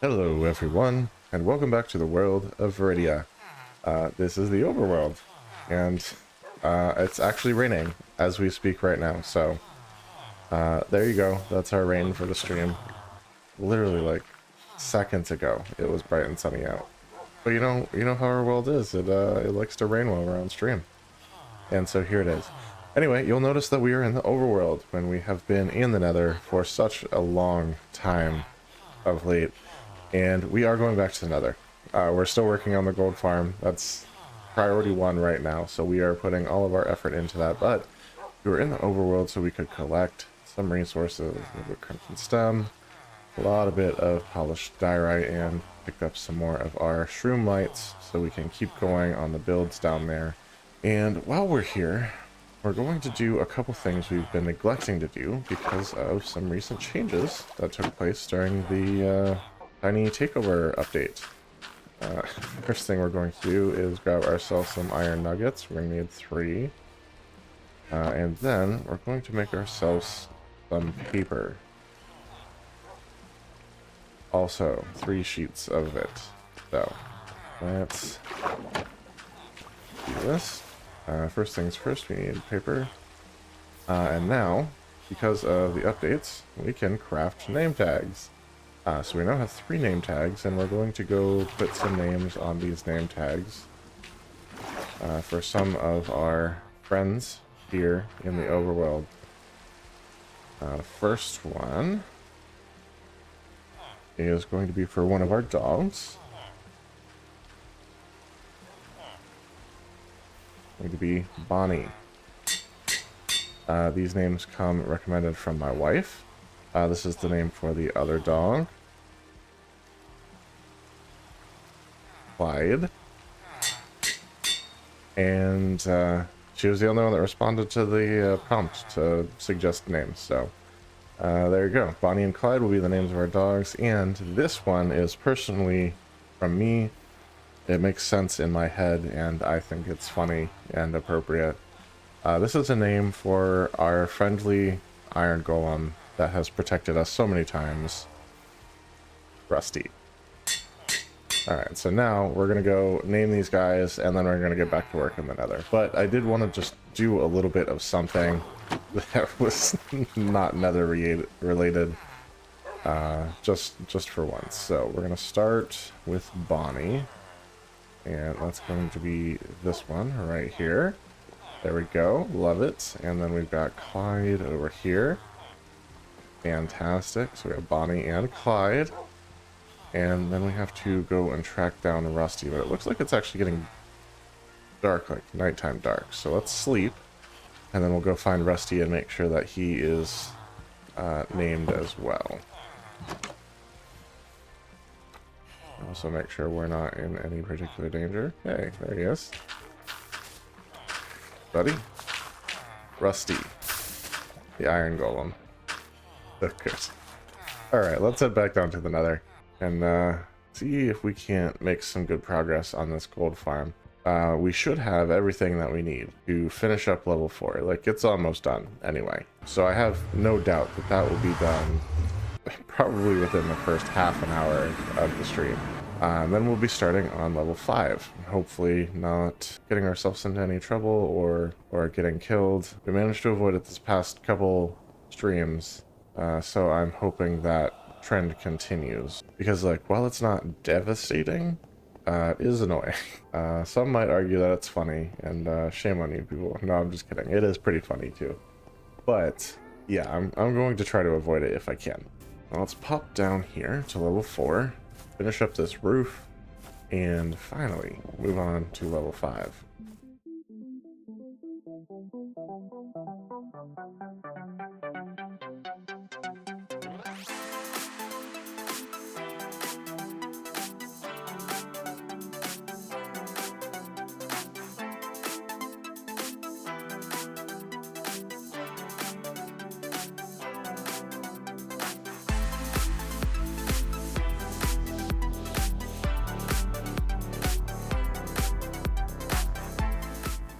Hello everyone, and welcome back to the world of Viridia. This is the overworld, and it's actually raining as we speak right now, so there you go. That's our rain for the stream. Literally like seconds ago, it was bright and sunny out. But you know how our world is. It likes to rain while we're on stream. And so here it is. Anyway, you'll notice that we are in the overworld when we have been in the Nether for such a long time of late. And we are going back to the Nether. We're still working on the gold farm. That's priority one right now, so we are putting all of our effort into that. But we were in the overworld so we could collect some resources. We have a crimson stem, a lot of bit of polished diorite, and picked up some more of our shroom lights so we can keep going on the builds down there. And while we're here, we're going to do a couple things we've been neglecting to do because of some recent changes that took place during the tiny takeover update. First thing we're going to do is grab ourselves some iron nuggets. We're going to need 3. And then we're going to make ourselves some paper. Also, 3 sheets of it. So, let's do this. First things first, we need paper. And now, because of the updates, we can craft name tags. So we now have 3 name tags, and we're going to go put some names on these name tags for some of our friends here in the overworld. The first one is going to be for one of our dogs. Going to be Bonnie. These names come recommended from my wife. This is the name for the other dog. Clyde. And she was the only one that responded to the prompt to suggest names. So there you go. Bonnie and Clyde will be the names of our dogs. And this one is personally from me. It makes sense in my head, and I think it's funny and appropriate. This is a name for our friendly iron golem that has protected us so many times. Rusty. Alright, so now we're going to go name these guys, and then we're going to get back to work in the Nether. But I did want to just do a little bit of something that was not Nether related, just for once. So we're going to start with Bonnie, and that's going to be this one right here. There we go, love it. And then we've got Clyde over here. Fantastic, so we have Bonnie and Clyde. And then we have to go and track down Rusty, but it looks like it's actually getting dark, like nighttime dark. So let's sleep, and then we'll go find Rusty and make sure that he is named as well. Also make sure we're not in any particular danger. Hey, there he is. Buddy. Rusty. The Iron Golem. So good. Alright, let's head back down to the Nether and see if we can't make some good progress on this gold farm. We should have everything that we need to finish up level 4. Like, it's almost done anyway. So I have no doubt that that will be done probably within the first half an hour of the stream. And then we'll be starting on level 5. Hopefully not getting ourselves into any trouble or getting killed. We managed to avoid it this past couple streams, so I'm hoping that trend continues. Because, like, while it's not devastating, it is annoying. Some might argue that it's funny, and shame on you people. No, I'm just kidding. It is pretty funny too. But yeah, I'm going to try to avoid it if I can. Now let's pop down here to level 4. Finish up this roof, and finally move on to level 5.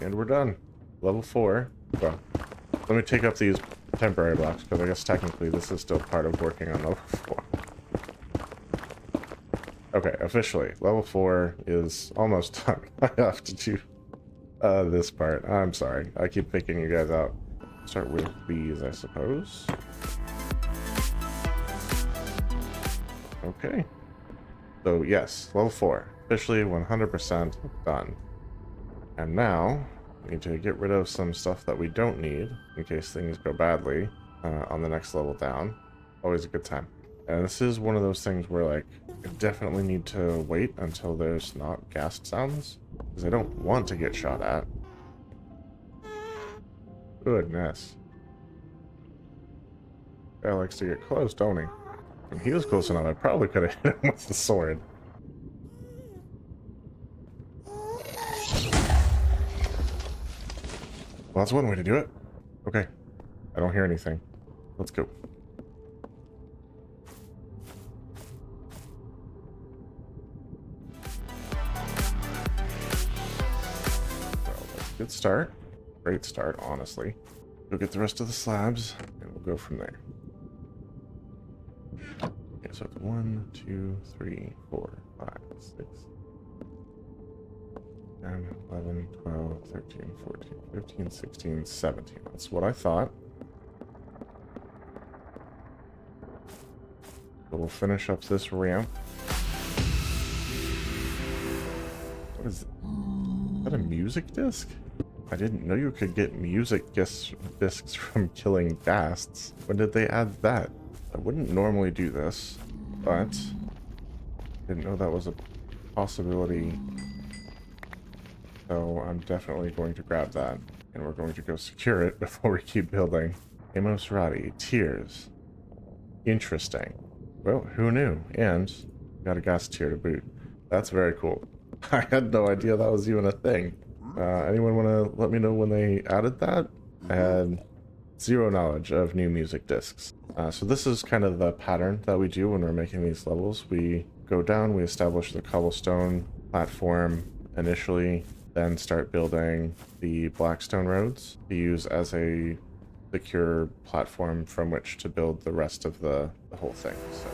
And we're done. Level 4. Well, let me take up these temporary blocks, because I guess technically this is still part of working on level 4. Okay, officially, level 4 is almost done. I have to do this part. I'm sorry. I keep picking you guys out. Start with these, I suppose. Okay. So yes, level 4. Officially 100% done. And now, we need to get rid of some stuff that we don't need, in case things go badly on the next level down. Always a good time. And this is one of those things where, like, I definitely need to wait until there's not ghast sounds, because I don't want to get shot at. Goodness. Guy likes to get close, don't he? If he was close enough, I probably could have hit him with the sword. Well, that's one way to do it. Okay. I don't hear anything. Let's go. Well, that's a good start. Great start, honestly. We'll get the rest of the slabs, and we'll go from there. Okay, so it's 1, 2, 3, 4, 5, 6, 10, 11, 12, 13, 14, 15, 16, 17. That's what I thought. So we'll finish up this ramp. What is it? Is that a music disc? I didn't know you could get music discs from killing ghasts. When did they add that? I wouldn't normally do this, but didn't know that was a possibility. So I'm definitely going to grab that, and we're going to go secure it before we keep building. Amos Roddy, tears. Interesting. Well, who knew? And got a ghast tier to boot. That's very cool. I had no idea that was even a thing. Anyone want to let me know when they added that? I had zero knowledge of new music discs. So this is kind of the pattern that we do when we're making these levels. We go down, we establish the cobblestone platform initially, then start building the blackstone roads to use as a secure platform from which to build the rest of the whole thing. So.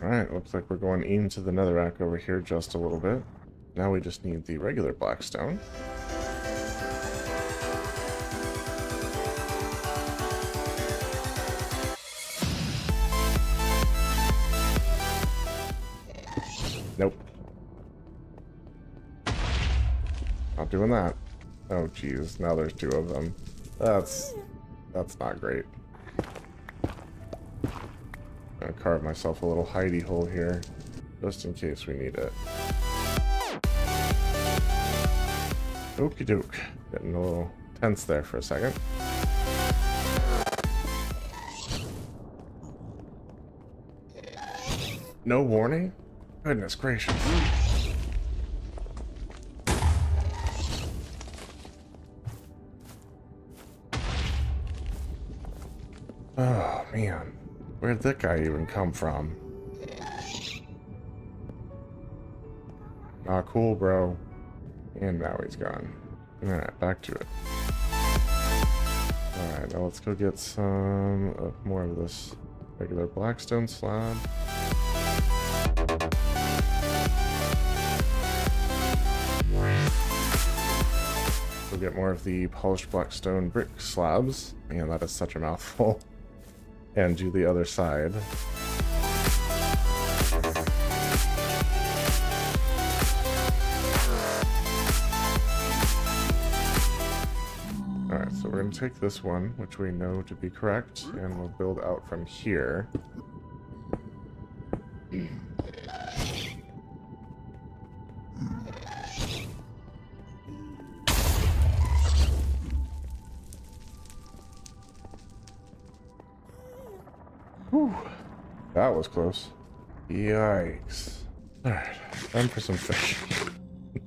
Alright, looks like we're going into the netherrack over here just a little bit. Now we just need the regular blackstone. Nope. Not doing that. Oh geez, now there's two of them. That's not great. I'm gonna carve myself a little hidey hole here, just in case we need it. Okie doke. Getting a little tense there for a second. No warning? Goodness gracious. Oh man. Where'd that guy even come from? Ah, cool, bro. And now he's gone. Alright, back to it. Alright, now let's go get some more of this regular blackstone slab. We'll get more of the polished blackstone brick slabs. Man, that is such a mouthful. And do the other side. Alright, so we're going to take this one, which we know to be correct, and we'll build out from here. Whew. That was close. Yikes. Alright, time for some fish.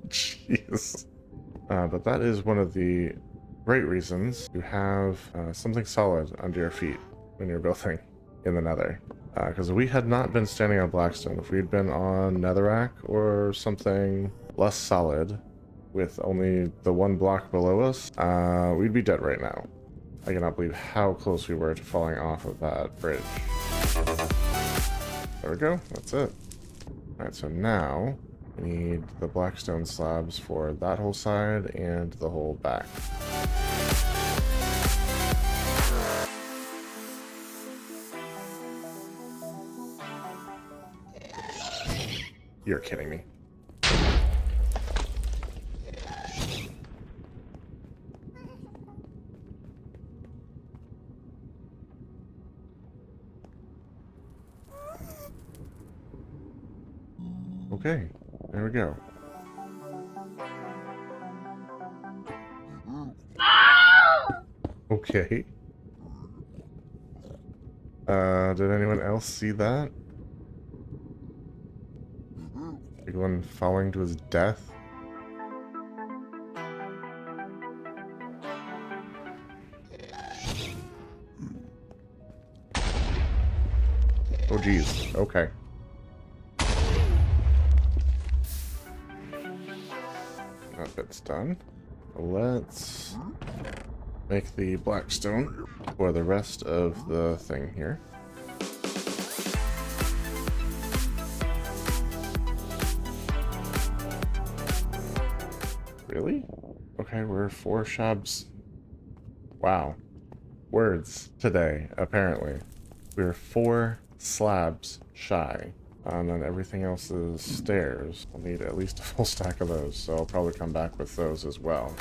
Jeez. But that is one of the great reasons to have something solid under your feet when you're building in the nether. Because we had not been standing on blackstone. If we'd been on netherrack or something less solid with only the one block below us, we'd be dead right now. I cannot believe how close we were to falling off of that bridge. There we go. That's it. Alright, so now we need the blackstone slabs for that whole side and the whole back. You're kidding me. Okay, there we go. Okay. Did anyone else see that? Big one falling to his death? Oh geez, okay. That bit's done. Let's make the blackstone for the rest of the thing here. Really? Okay, we're 4 shabs. Wow. Words today, apparently. We're 4 slabs shy. And then everything else is stairs. I'll need at least a full stack of those, so I'll probably come back with those as well.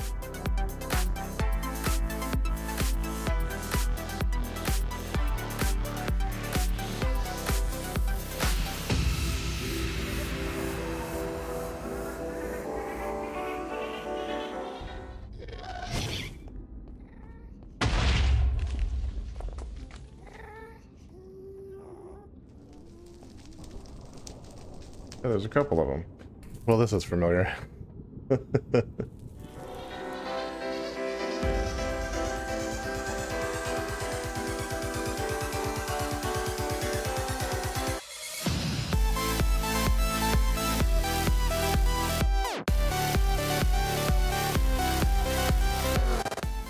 Yeah, there's a couple of them. Well, this is familiar.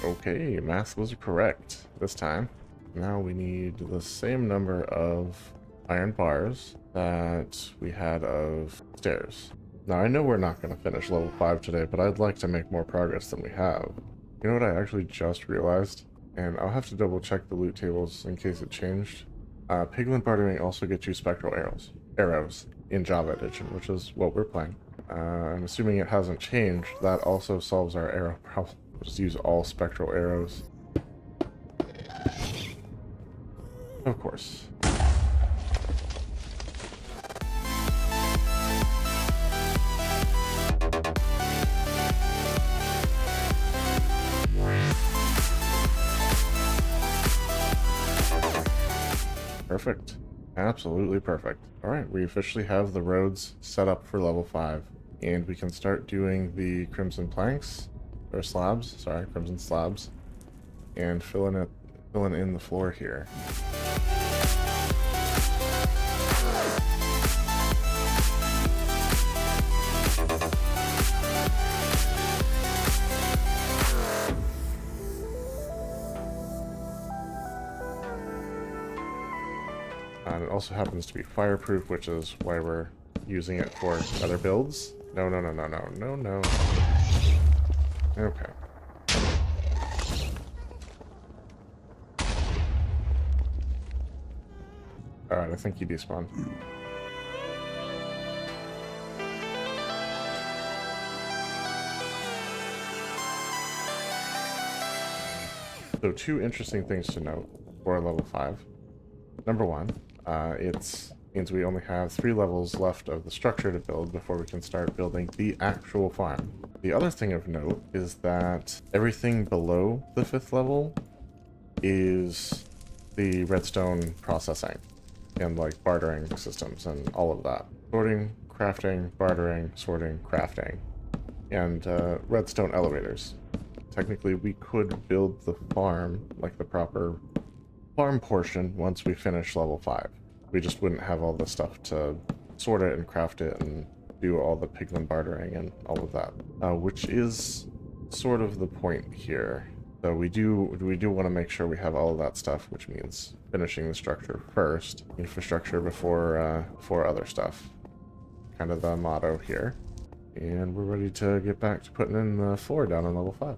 Okay, math was correct this time. Now we need the same number of iron bars that we had of stairs. Now I know we're not going to finish level 5 today, but I'd like to make more progress than we have. You know what I actually just realized? And I'll have to double check the loot tables in case it changed. Piglin bartering also gets you spectral arrows in Java Edition, which is what we're playing. I'm assuming it hasn't changed. That also solves our arrow problem. We'll just use all spectral arrows. Of course. Perfect. Absolutely perfect. Alright, we officially have the roads set up for level 5. And we can start doing the crimson planks, or slabs, sorry, crimson slabs, and filling in the floor here. And it also happens to be fireproof, which is why we're using it for other builds. No, no, no, no, no, no, no. Okay. Alright, I think you despawned. So 2 interesting things to note for level 5. Number 1, it means we only have 3 levels left of the structure to build before we can start building the actual farm. The other thing of note is that everything below the 5th level is the redstone processing and like bartering systems and all of that. Sorting, crafting, bartering, sorting, crafting, and redstone elevators. Technically, we could build the farm, like the proper farm portion, once we finish level 5. We just wouldn't have all the stuff to sort it and craft it and do all the piglin bartering and all of that. Which is sort of the point here. So we do want to make sure we have all of that stuff, which means finishing the structure first, infrastructure before other stuff. Kind of the motto here. And we're ready to get back to putting in the floor down on level 5.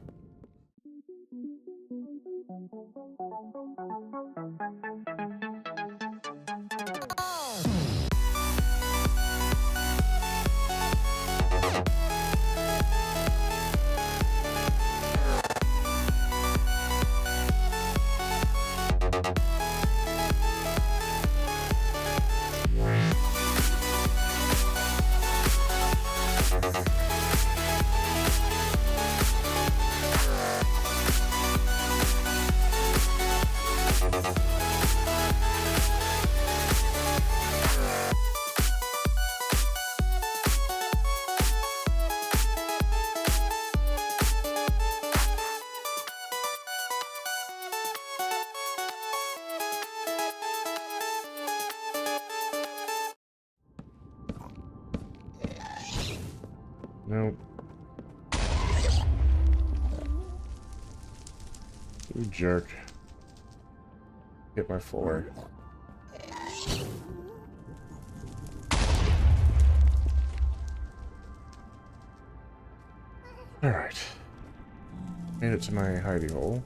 Nope. You jerk. Hit my floor. Alright. Made it to my hidey hole.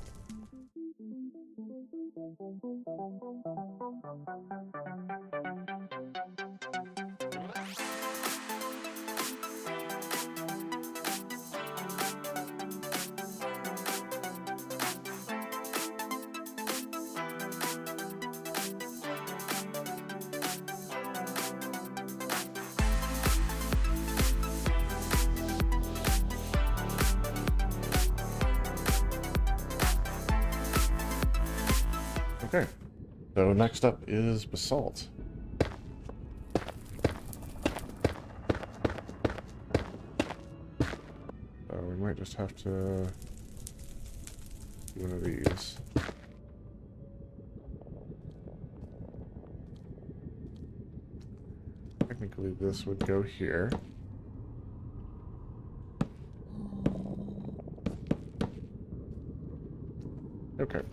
Okay, so next up is basalt. So we might just have to do one of these. Technically this would go here. Okay.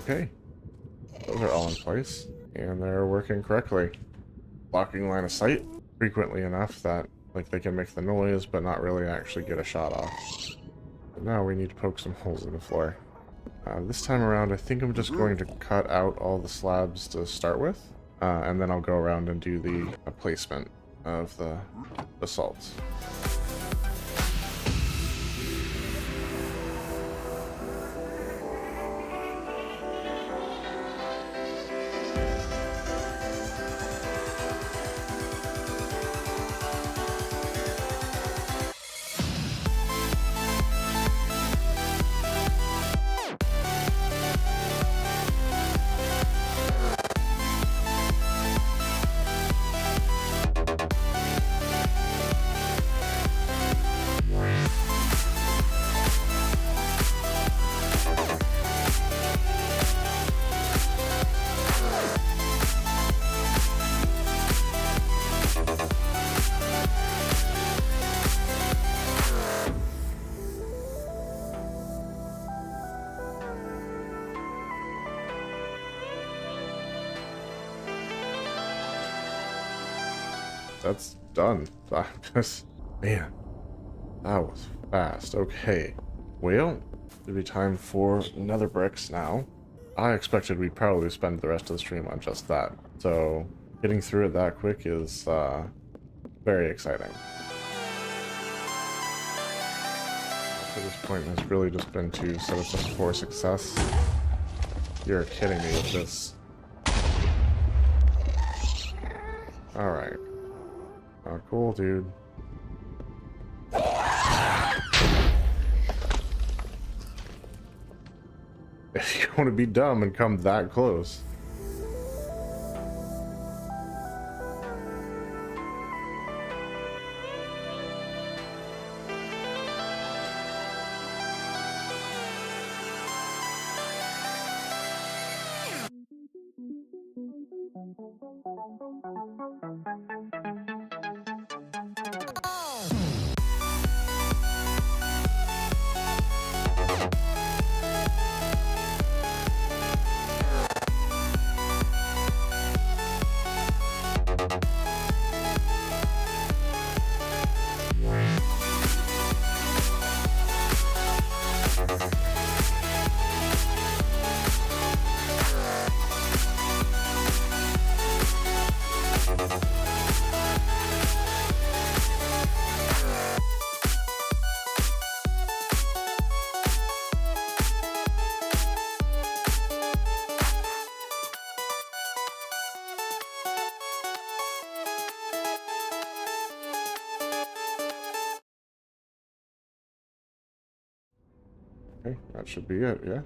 Okay, those are all in place, and they're working correctly. Blocking line of sight frequently enough that like they can make the noise, but not really actually get a shot off. But now we need to poke some holes in the floor. This time around, I think I'm just going to cut out all the slabs to start with, and then I'll go around and do the placement of the basalt. that's done. Man, that was fast. Okay. Well, it'll be time for nether bricks now. I expected we'd probably spend the rest of the stream on just that. So getting through it that quick is very exciting. To this point has really just been to set us up for success. You're kidding me with this. Alright. Oh, cool, dude. If you want to be dumb and come that close. Okay, that should be it, yeah?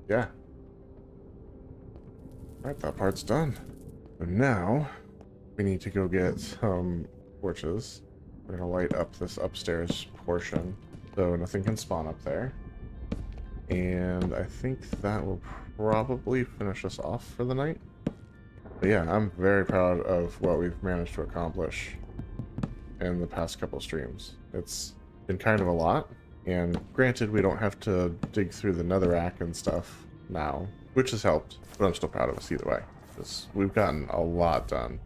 Yeah. Alright, that part's done. So now, we need to go get some torches. We're gonna light up this upstairs portion, so nothing can spawn up there. And I think that will probably finish us off for the night. But yeah, I'm very proud of what we've managed to accomplish in the past couple streams. It's been kind of a lot, and granted we don't have to dig through the netherrack and stuff now, which has helped, but I'm still proud of us either way, because we've gotten a lot done.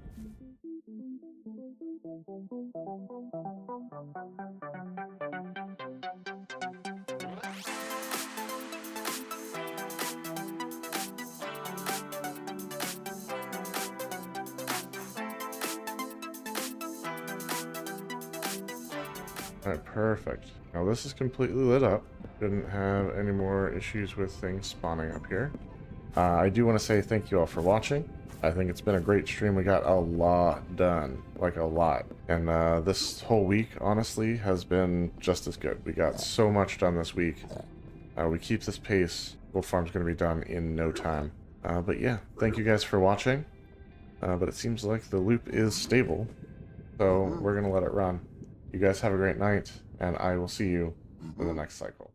Alright, perfect. Now this is completely lit up. Didn't have any more issues with things spawning up here. I do want to say thank you all for watching. I think it's been a great stream. We got a lot done, like a lot. And this whole week, honestly, has been just as good. We got so much done this week. We keep this pace. Gold Farm's going to be done in no time. But yeah, thank you guys for watching. But it seems like the loop is stable, so we're going to let it run. You guys have a great night, and I will see you in the next cycle.